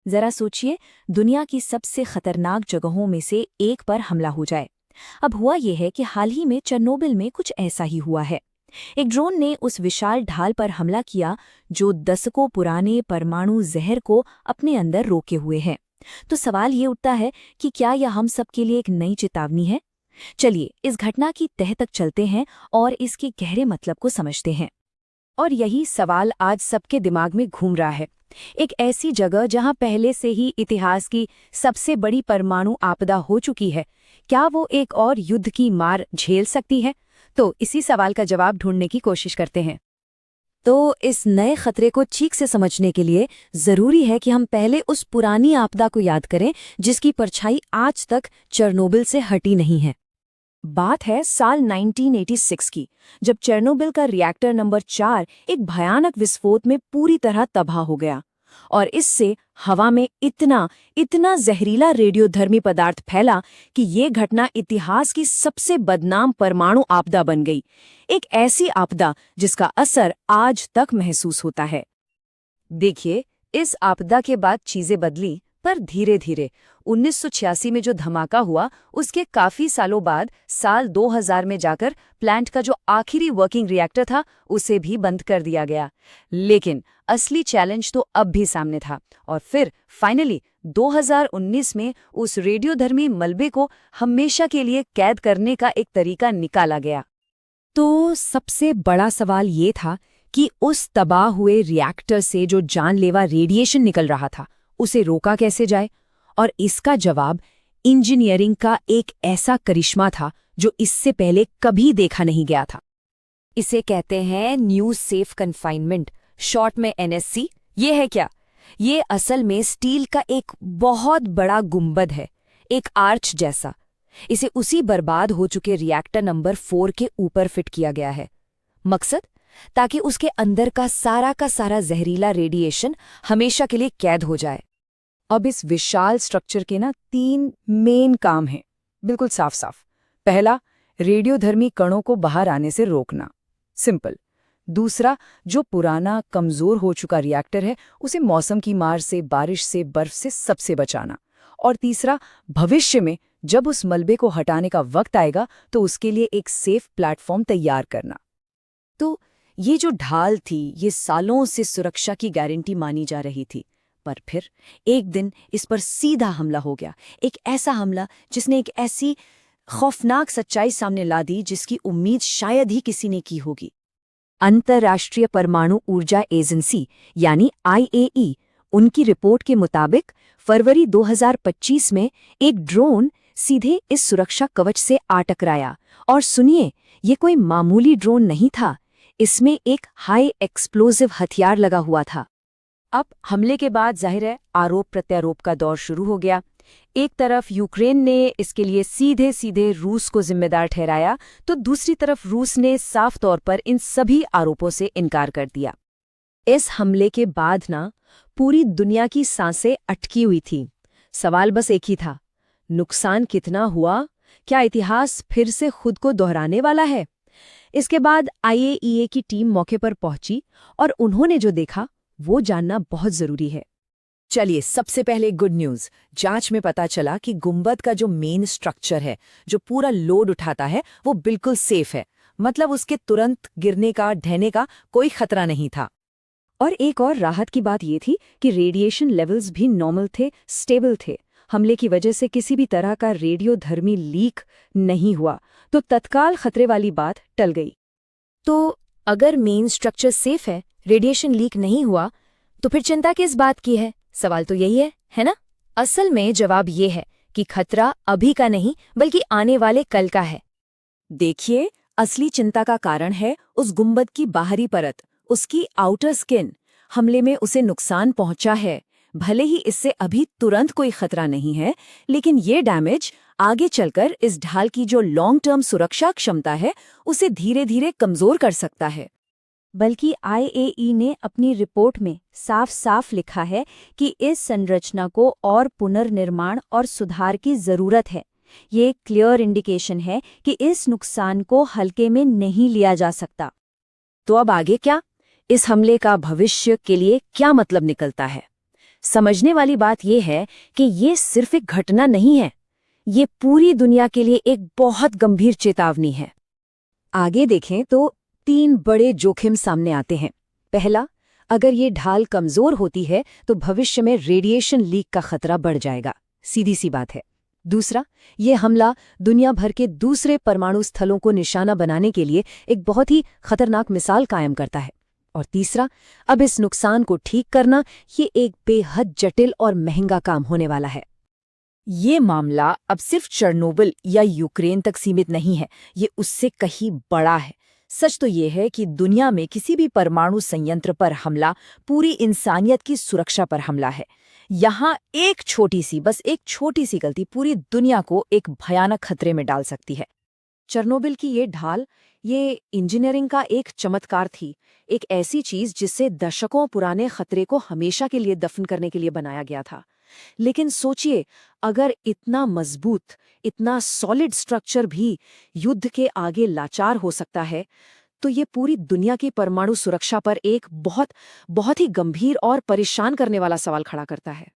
जरा सोचिए, दुनिया की सबसे खतरनाक जगहों में से एक पर हमला हो जाए। अब हुआ यह है कि हाल ही में चेरनोबिल में कुछ ऐसा ही हुआ है। एक ड्रोन ने उस विशाल ढाल पर हमला किया जो दशकों पुराने परमाणु जहर को अपने अंदर रोके हुए है। तो सवाल ये उठता है कि क्या यह हम सबके लिए एक नई चेतावनी है? चलिए इस घटना की तह तक चलते हैं और इसके गहरे मतलब को समझते हैं। और यही सवाल आज सबके दिमाग में घूम रहा है। एक ऐसी जगह जहां पहले से ही इतिहास की सबसे बड़ी परमाणु आपदा हो चुकी है, क्या वो एक और युद्ध की मार झेल सकती है? तो इसी सवाल का जवाब ढूंढने की कोशिश करते हैं। तो इस नए खतरे को ठीक से समझने के लिए जरूरी है कि हम पहले उस पुरानी आपदा को याद करें जिसकी परछाई आज तक चेरनोबिल से हटी नहीं है। बात है साल 1986 की, जब चेरनोबिल का रिएक्टर नंबर 4 एक भयानक विस्फोट में पूरी तरह तबाह हो गया और इससे हवा में इतना इतना जहरीला रेडियोधर्मी पदार्थ फैला कि ये घटना इतिहास की सबसे बदनाम परमाणु आपदा बन गई। एक ऐसी आपदा जिसका असर आज तक महसूस होता है। देखिए, इस आपदा के बाद चीजें बदली, पर धीरे धीरे। 1986 में जो धमाका हुआ, उसके काफी सालों बाद साल 2000 में जाकर प्लांट का जो आखिरी वर्किंग रिएक्टर था उसे भी बंद कर दिया गया। लेकिन असली चैलेंज तो अब भी सामने था और फिर फाइनली 2019 में उस रेडियोधर्मी मलबे को हमेशा के लिए कैद करने का एक तरीका निकाला गया। तो सबसे बड़ा सवाल ये था कि उस तबाह हुए रिएक्टर से जो जानलेवा रेडिएशन निकल रहा था उसे रोका कैसे जाए। और इसका जवाब इंजीनियरिंग का एक ऐसा करिश्मा था जो इससे पहले कभी देखा नहीं गया था। इसे कहते हैं न्यू सेफ कन्फाइनमेंट, शॉर्ट में एनएससी। ये है क्या? ये असल में स्टील का एक बहुत बड़ा गुंबद है, एक आर्च जैसा। इसे उसी बर्बाद हो चुके रिएक्टर नंबर 4 के ऊपर फिट किया गया है। मकसद, ताकि उसके अंदर का सारा जहरीला रेडिएशन हमेशा के लिए कैद हो जाए। अब इस विशाल स्ट्रक्चर के 3 मेन काम हैं, बिल्कुल साफ साफ। पहला, रेडियोधर्मी कणों को बाहर आने से रोकना, सिंपल। दूसरा, जो पुराना कमजोर हो चुका रिएक्टर है उसे मौसम की मार से, बारिश से, बर्फ से सबसे बचाना। और तीसरा, भविष्य में जब उस मलबे को हटाने का वक्त आएगा तो उसके लिए एक सेफ प्लेटफॉर्म तैयार करना। तो ये जो ढाल थी, ये सालों से सुरक्षा की गारंटी मानी जा रही थी, पर फिर एक दिन इस पर सीधा हमला हो गया। एक ऐसा हमला जिसने एक ऐसी खौफनाक सच्चाई सामने ला दी जिसकी उम्मीद शायद ही किसी ने की होगी। अंतर्राष्ट्रीय परमाणु ऊर्जा एजेंसी यानी IAEA, उनकी रिपोर्ट के मुताबिक फरवरी 2025 में एक ड्रोन सीधे इस सुरक्षा कवच से आ टकराया। और सुनिए, ये कोई मामूली ड्रोन नहीं था, इसमें एक हाई एक्सप्लोजिव हथियार लगा हुआ था। अब हमले के बाद जाहिर है आरोप प्रत्यारोप का दौर शुरू हो गया। एक तरफ यूक्रेन ने इसके लिए सीधे सीधे रूस को जिम्मेदार ठहराया, तो दूसरी तरफ रूस ने साफ तौर पर इन सभी आरोपों से इनकार कर दिया। इस हमले के बाद पूरी दुनिया की सांसें अटकी हुई थी। सवाल बस एक ही था, नुकसान कितना हुआ? क्या इतिहास फिर से खुद को दोहराने वाला है? इसके बाद IAEA की टीम मौके पर पहुंची और उन्होंने जो देखा वो जानना बहुत जरूरी है। चलिए, सबसे पहले गुड न्यूज़। जांच में पता चला कि गुंबद का जो मेन स्ट्रक्चर है, जो पूरा लोड उठाता है, वो बिल्कुल सेफ है। मतलब उसके तुरंत गिरने का, ढहने का कोई खतरा नहीं था। और एक और राहत की बात ये थी कि रेडिएशन लेवल्स भी नॉर्मल थे, स्टेबल थे। हमले की वजह से किसी भी तरह का रेडियोधर्मी लीक नहीं हुआ, तो तत्काल खतरे वाली बात टल गई। तो अगर मेन स्ट्रक्चर सेफ है, रेडिएशन लीक नहीं हुआ, तो फिर चिंता किस बात की है? सवाल तो यही है ना? असल में जवाब ये है कि खतरा अभी का नहीं बल्कि आने वाले कल का है। देखिए, असली चिंता का कारण है उस गुंबद की बाहरी परत, उसकी आउटर स्किन। हमले में उसे नुकसान पहुंचा है। भले ही इससे अभी तुरंत कोई खतरा नहीं है, लेकिन ये डैमेज आगे चलकर इस ढाल की जो लॉन्ग टर्म सुरक्षा क्षमता है उसे धीरे धीरे कमजोर कर सकता है। बल्कि IAEA ने अपनी रिपोर्ट में साफ साफ लिखा है कि इस संरचना को और पुनर्निर्माण और सुधार की जरूरत है। ये एक क्लियर इंडिकेशन है कि इस नुकसान को हल्के में नहीं लिया जा सकता। तो अब आगे क्या? इस हमले का भविष्य के लिए क्या मतलब निकलता है? समझने वाली बात यह है कि ये सिर्फ एक घटना नहीं है, ये पूरी दुनिया के लिए एक बहुत गंभीर चेतावनी है। आगे देखें तो 3 बड़े जोखिम सामने आते हैं। पहला, अगर ये ढाल कमजोर होती है तो भविष्य में रेडिएशन लीक का खतरा बढ़ जाएगा, सीधी सी बात है। दूसरा, ये हमला दुनिया भर के दूसरे परमाणु स्थलों को निशाना बनाने के लिए एक बहुत ही खतरनाक मिसाल कायम करता है। और तीसरा, अब इस नुकसान को ठीक करना ये एक बेहद जटिल और महंगा काम होने वाला है। ये मामला अब सिर्फ चेरनोबिल या यूक्रेन तक सीमित नहीं है, ये उससे कहीं बड़ा है। सच तो ये है कि दुनिया में किसी भी परमाणु संयंत्र पर हमला पूरी इंसानियत की सुरक्षा पर हमला है। यहाँ बस एक छोटी सी गलती पूरी दुनिया को एक भयानक खतरे में डाल सकती है। चेरनोबिल की ये ढाल, ये इंजीनियरिंग का एक चमत्कार थी, एक ऐसी चीज जिससे दशकों पुराने खतरे को हमेशा के लिए दफन करने के लिए बनाया गया था। लेकिन सोचिए, अगर इतना मजबूत, इतना सॉलिड स्ट्रक्चर भी युद्ध के आगे लाचार हो सकता है, तो ये पूरी दुनिया की परमाणु सुरक्षा पर एक बहुत ही गंभीर और परेशान करने वाला सवाल खड़ा करता है।